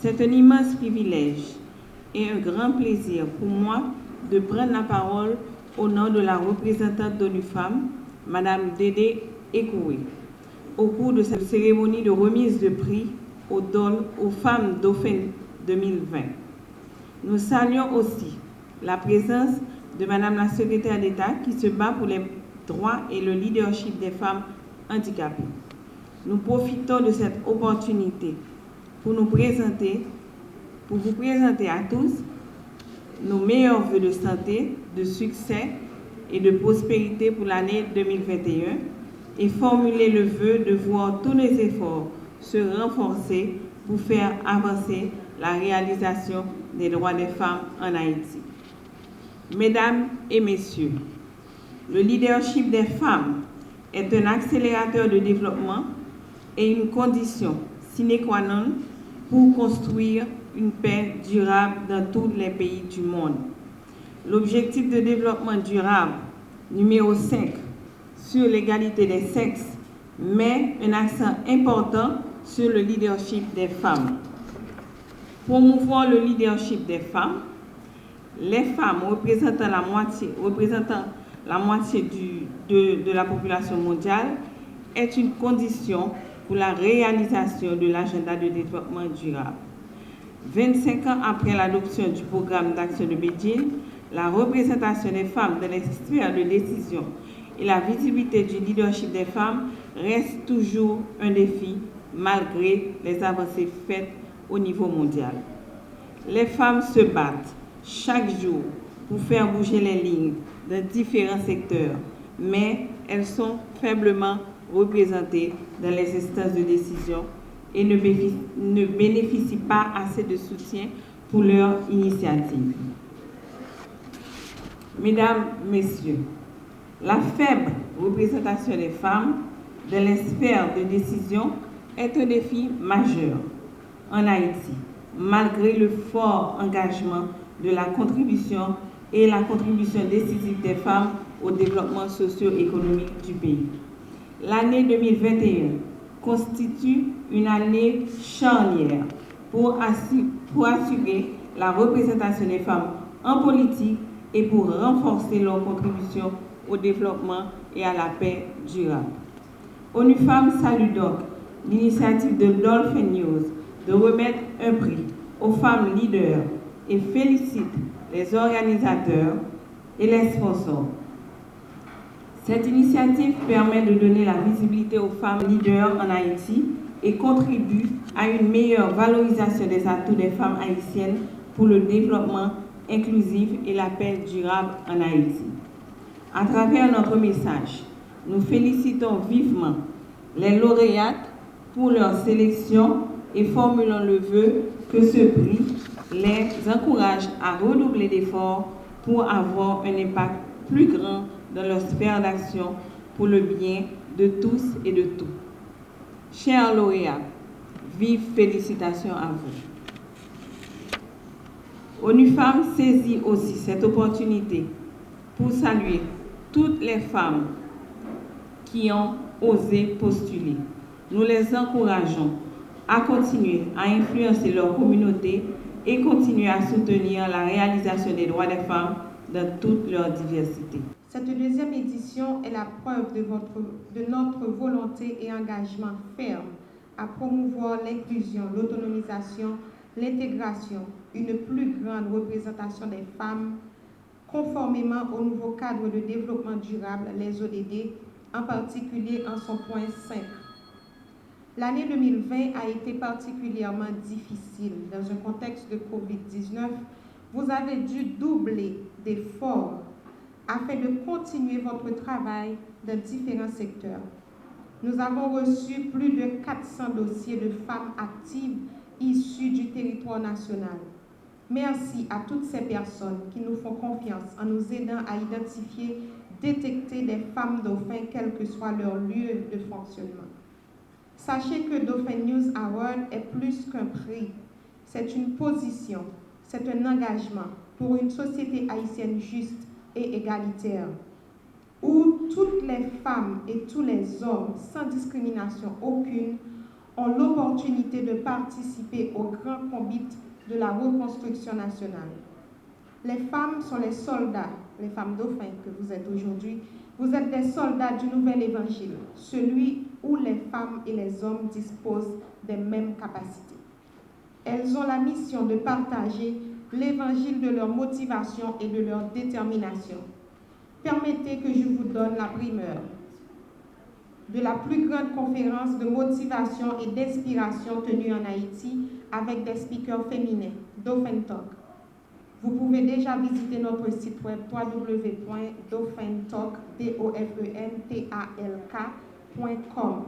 C'est un immense privilège et un grand plaisir pour moi de prendre la parole au nom de la représentante d'ONU Femmes, Madame Dédé Ekoué, au cours de cette cérémonie de remise de prix aux femmes Dauphin 2020. Nous saluons aussi la présence de Madame la secrétaire d'État qui se bat pour les droits et le leadership des femmes handicapées. Nous profitons de cette opportunité pour vous présenter à tous nos meilleurs vœux de santé, de succès et de prospérité pour l'année 2021 et formuler le vœu de voir tous nos efforts se renforcer pour faire avancer la réalisation des droits des femmes en Haïti. Mesdames et messieurs, le leadership des femmes est un accélérateur de développement et une condition sine qua non pour construire une paix durable dans tous les pays du monde. L'objectif de développement durable numéro 5 sur l'égalité des sexes met un accent important sur le leadership des femmes. Promouvoir le leadership des femmes, les femmes représentant la moitié de la population mondiale est une condition pour la réalisation de l'agenda de développement durable. 25 ans après l'adoption du programme d'action de Beijing, la représentation des femmes dans les sphères de décision et la visibilité du leadership des femmes reste toujours un défi malgré les avancées faites au niveau mondial. Les femmes se battent chaque jour pour faire bouger les lignes dans différents secteurs, mais elles sont faiblement représentées dans les instances de décision et ne bénéficient pas assez de soutien pour leur initiative. Mesdames, Messieurs, la faible représentation des femmes dans les sphères de décision est un défi majeur en Haïti, malgré le fort engagement de la contribution décisive des femmes au développement socio-économique du pays. L'année 2021 constitue une année charnière pour assurer la représentation des femmes en politique et pour renforcer leur contribution au développement et à la paix durable. ONU Femmes salue donc l'initiative de Dolphin News de remettre un prix aux femmes leaders et félicite les organisateurs et les sponsors. Cette initiative permet de donner la visibilité aux femmes leaders en Haïti et contribue à une meilleure valorisation des atouts des femmes haïtiennes pour le développement inclusif et la paix durable en Haïti. À travers notre message, nous félicitons vivement les lauréates pour leur sélection et formulons le vœu que ce prix les encourage à redoubler d'efforts pour avoir un impact plus grand dans leur sphère d'action pour le bien de tous et de tout. Chers lauréats, vives félicitations à vous. ONU Femmes saisit aussi cette opportunité pour saluer toutes les femmes qui ont osé postuler. Nous les encourageons à continuer à influencer leur communauté et continuer à soutenir la réalisation des droits des femmes dans toute leur diversité. Cette deuxième édition est la preuve de notre volonté et engagement ferme à promouvoir l'inclusion, l'autonomisation, l'intégration, une plus grande représentation des femmes, conformément au nouveau cadre de développement durable, les ODD, en particulier en son point 5. L'année 2020 a été particulièrement difficile dans un contexte de COVID-19. Vous avez dû doubler d'efforts afin de continuer votre travail dans différents secteurs. Nous avons reçu plus de 400 dossiers de femmes actives issues du territoire national. Merci à toutes ces personnes qui nous font confiance en nous aidant à identifier, détecter des femmes dauphins, quel que soit leur lieu de fonctionnement. Sachez que Dauphin News Award est plus qu'un prix. C'est une position, c'est un engagement pour une société haïtienne juste et égalitaire, où toutes les femmes et tous les hommes, sans discrimination aucune, ont l'opportunité de participer au grand combat de la reconstruction nationale. Les femmes sont les soldats, les femmes dauphins que vous êtes aujourd'hui. Vous êtes des soldats du nouvel évangile, celui où les femmes et les hommes disposent des mêmes capacités. Elles ont la mission de partager l'évangile de leur motivation et de leur détermination. Permettez que je vous donne la primeur de la plus grande conférence de motivation et d'inspiration tenue en Haïti avec des speakers féminins, Dauphin Talk. Vous pouvez déjà visiter notre site web www.dauphintalk.com